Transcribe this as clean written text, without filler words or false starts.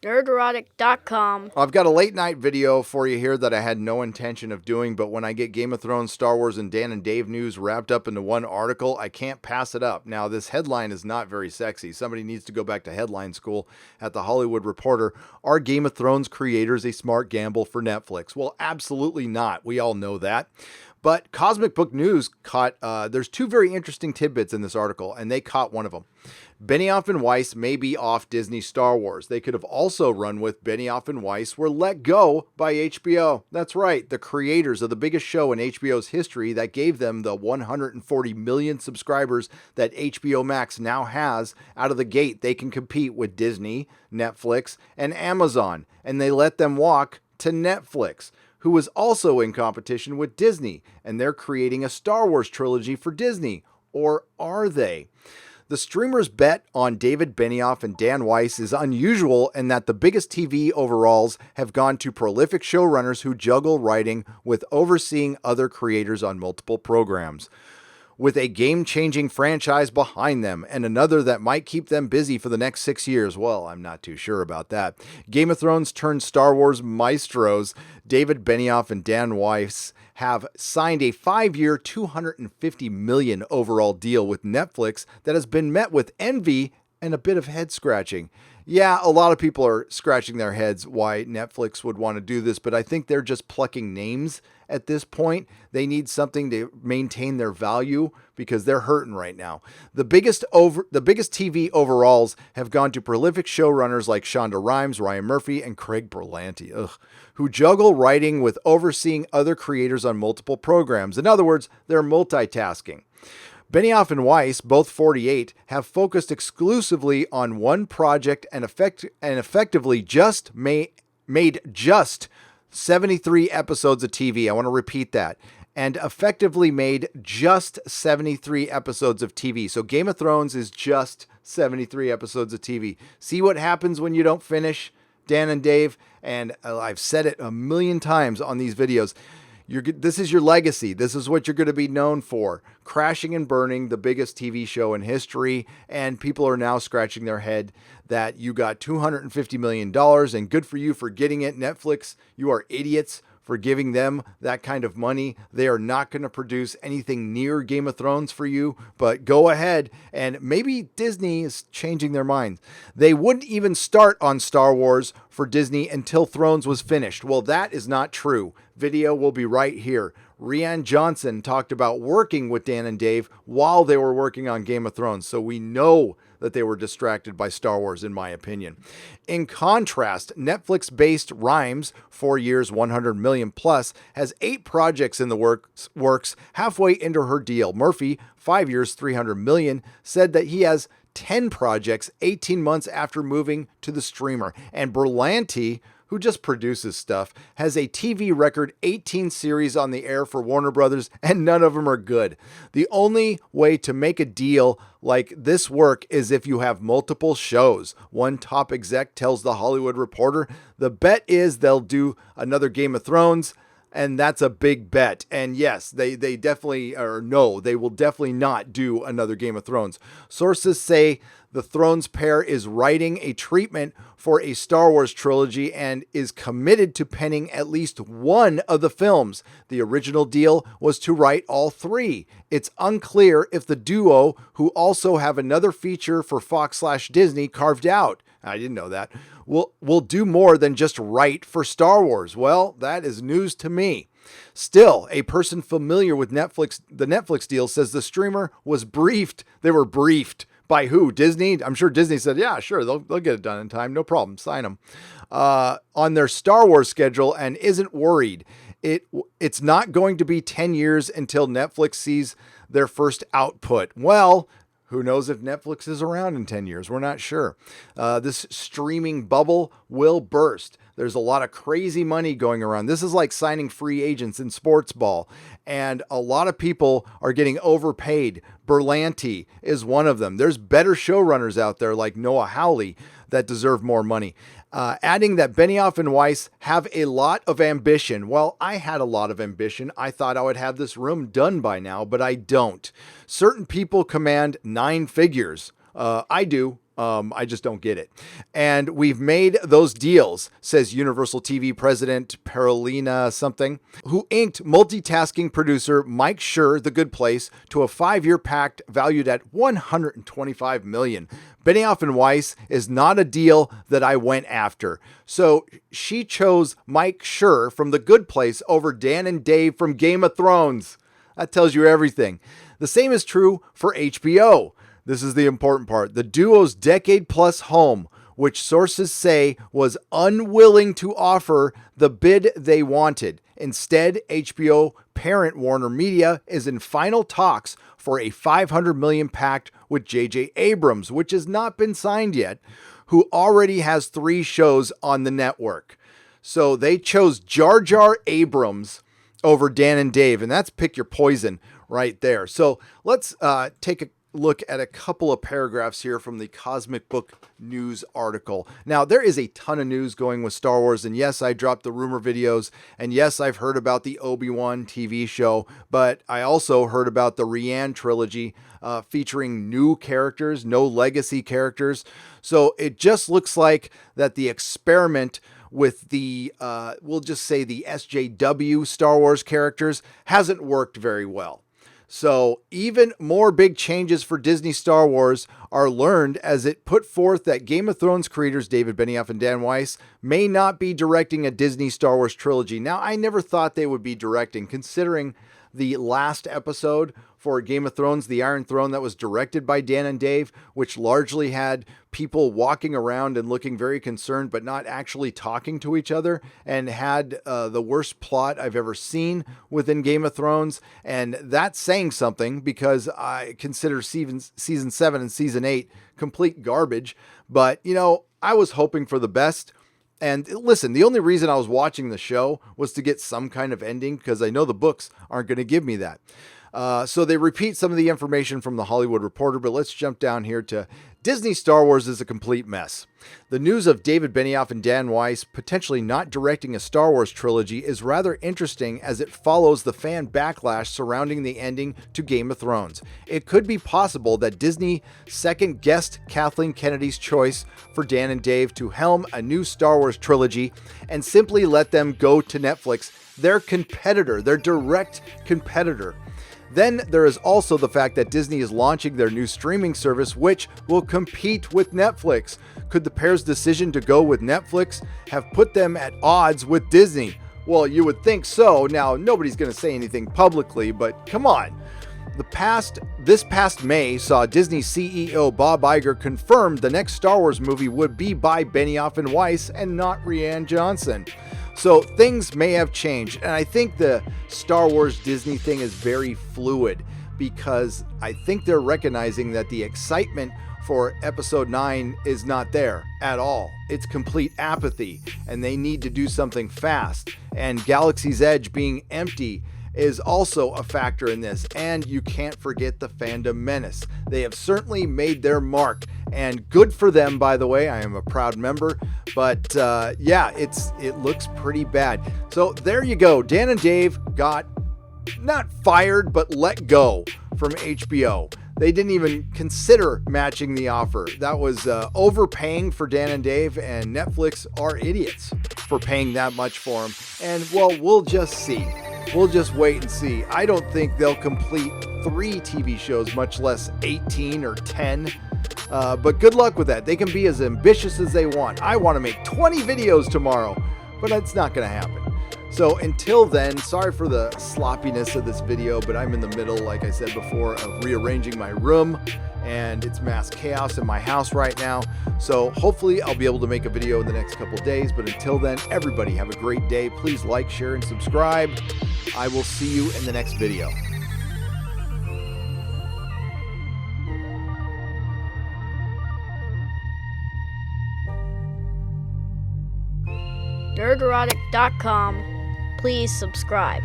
Nerderotic.com. I've got a late night video for you here that I had no intention of doing, but when I get Game of Thrones, Star Wars, and Dan and Dave news wrapped up into one article, I can't pass it up. Now, this headline is not very sexy. Somebody needs to go back to headline school at the Hollywood Reporter. Are Game of Thrones creators a smart gamble for Netflix? Well, absolutely not. We all know that. But Cosmic Book News caught, there's two very interesting tidbits in this article, and they caught one of them. Benioff and Weiss may be off Disney Star Wars. They could have also run with Benioff and Weiss were let go by HBO. That's right, the creators of the biggest show in HBO's history that gave them the 140 million subscribers that HBO Max now has. Out of the gate, they can compete with Disney, Netflix, and Amazon, and they let them walk to Netflix, who is also in competition with Disney, and they're creating a Star Wars trilogy for Disney. Or are they? The streamer's bet on David Benioff and Dan Weiss is unusual in that the biggest TV overalls have gone to prolific showrunners who juggle writing with overseeing other creators on multiple programs. With a game-changing franchise behind them and another that might keep them busy for the next 6 years. Well, I'm not too sure about that. Game of Thrones turned Star Wars maestros David Benioff and Dan Weiss have signed a 5-year, $250 million overall deal with Netflix that has been met with envy and a bit of head scratching. Yeah, a lot of people are scratching their heads why Netflix would want to do this, but I think they're just plucking names at this point. They need something to maintain their value because they're hurting right now. The biggest TV overalls have gone to prolific showrunners like Shonda Rhimes, Ryan Murphy, and Craig Berlanti, who juggle writing with overseeing other creators on multiple programs. In other words, they're multitasking. Benioff and Weiss, both 48, have focused exclusively on one project and effectively just made just 73 episodes of TV. I want to repeat that. And effectively made just 73 episodes of TV. So Game of Thrones is just 73 episodes of TV. See what happens when you don't finish, Dan and Dave? And I've said it a million times on these videos. This is your legacy. This is what you're going to be known for. Crashing and burning the biggest TV show in history. And people are now scratching their head that you got $250 million and good for you for getting it. Netflix, you are idiots for giving them that kind of money. They are not going to produce anything near Game of Thrones for you, but go ahead. And maybe Disney is changing their minds. They wouldn't even start on Star Wars for Disney until Thrones was finished. Well, that is not true. Video will be right here. Rian Johnson talked about working with Dan and Dave while they were working on Game of Thrones. So we know that they were distracted by Star Wars, in my opinion. In contrast, Netflix-based Rhimes, 4 years, 100 million plus, has 8 projects in the works halfway into her deal. Murphy, 5 years, 300 million, said that he has 10 projects 18 months after moving to the streamer. And Berlanti, who just produces stuff, has a TV record 18 series on the air for Warner Brothers, and none of them are good. The only way to make a deal like this work is if you have multiple shows. One top exec tells The Hollywood Reporter, the bet is they'll do another Game of Thrones, and that's a big bet. And yes, they definitely, or no, they will definitely not do another Game of Thrones. Sources say the Thrones pair is writing a treatment for a Star Wars trilogy and is committed to penning at least one of the films. The original deal was to write all 3. It's unclear if the duo, who also have another feature for Fox/Disney carved out, I didn't know that, will do more than just write for Star Wars. Well, that is news to me. Still, a person familiar with the Netflix deal says the streamer was briefed. They were briefed. By who? Disney? I'm sure Disney said, yeah, sure, they'll get it done in time. No problem. Sign them. On their Star Wars schedule and isn't worried. It's not going to be 10 years until Netflix sees their first output. Well, who knows if Netflix is around in 10 years? We're not sure. This streaming bubble will burst. There's a lot of crazy money going around. This is like signing free agents in sports ball. And a lot of people are getting overpaid. Berlanti is one of them. There's better showrunners out there like Noah Hawley that deserve more money. Adding that Benioff and Weiss have a lot of ambition. Well, I had a lot of ambition. I thought I would have this room done by now, but I don't. Certain people command 9 figures. I do. I just don't get it. And we've made those deals, says Universal TV president Parolina something, who inked multitasking producer Mike Schur, The Good Place, to a 5-year pact valued at $125 million. Benioff and Weiss is not a deal that I went after. So she chose Mike Schur from The Good Place over Dan and Dave from Game of Thrones. That tells you everything. The same is true for HBO. This is the important part. The duo's decade-plus home, which sources say was unwilling to offer the bid they wanted. Instead, HBO parent Warner Media is in final talks for a $500 million pact with JJ Abrams, which has not been signed yet, who already has 3 shows on the network. So they chose Jar Jar Abrams over Dan and Dave, and that's pick your poison right there. So let's take a look at a couple of paragraphs here from the Cosmic Book News article. Now, there is a ton of news going with Star Wars, and yes, I dropped the rumor videos, and yes, I've heard about the Obi-Wan TV show, but I also heard about the Rian trilogy featuring new characters, no legacy characters. So it just looks like that the experiment with the, we'll just say the SJW Star Wars characters hasn't worked very well. So even more big changes for Disney Star Wars are learned as it put forth that Game of Thrones creators David Benioff and Dan Weiss may not be directing a Disney Star Wars trilogy. Now, I never thought they would be directing, considering the last episode for Game of Thrones, The Iron Throne, that was directed by Dan and Dave, which largely had people walking around and looking very concerned, but not actually talking to each other, and had the worst plot I've ever seen within Game of Thrones. And that's saying something, because I consider season 7 and season 8 complete garbage. But, you know, I was hoping for the best. And listen, the only reason I was watching the show was to get some kind of ending, because I know the books aren't going to give me that. So they repeat some of the information from The Hollywood Reporter, but let's jump down here to Disney Star Wars is a complete mess. The news of David Benioff and Dan Weiss potentially not directing a Star Wars trilogy is rather interesting, as it follows the fan backlash surrounding the ending to Game of Thrones. It could be possible that Disney second-guessed Kathleen Kennedy's choice for Dan and Dave to helm a new Star Wars trilogy and simply let them go to Netflix, their competitor, their direct competitor. Then there is also the fact that Disney is launching their new streaming service, which will compete with Netflix. Could the pair's decision to go with Netflix have put them at odds with Disney? Well, you would think so. Now, nobody's going to say anything publicly, but come on. This past May saw Disney CEO Bob Iger confirm the next Star Wars movie would be by Benioff and Weiss and not Rian Johnson. So things may have changed, and I think the Star Wars Disney thing is very fluid, because I think they're recognizing that the excitement for episode 9 is not there at all. It's complete apathy, and they need to do something fast. And Galaxy's Edge being empty is also a factor in this. And you can't forget the fandom menace. They have certainly made their mark, and good for them, by the way. I am a proud member, but yeah, it looks pretty bad. So there you go. Dan and Dave got not fired, but let go from HBO. They didn't even consider matching the offer. That was overpaying for Dan and Dave, and Netflix are idiots for paying that much for them. And well, we'll just see. We'll just wait and see. I don't think they'll complete 3 TV shows, much less 18 or 10. But good luck with that. They can be as ambitious as they want. I want to make 20 videos tomorrow, but it's not going to happen. So until then, sorry for the sloppiness of this video, but I'm in the middle, like I said before, of rearranging my room, and it's mass chaos in my house right now. So hopefully I'll be able to make a video in the next couple days, but until then, everybody have a great day. Please like, share, and subscribe. I will see you in the next video. Nerderotic.com. Please subscribe.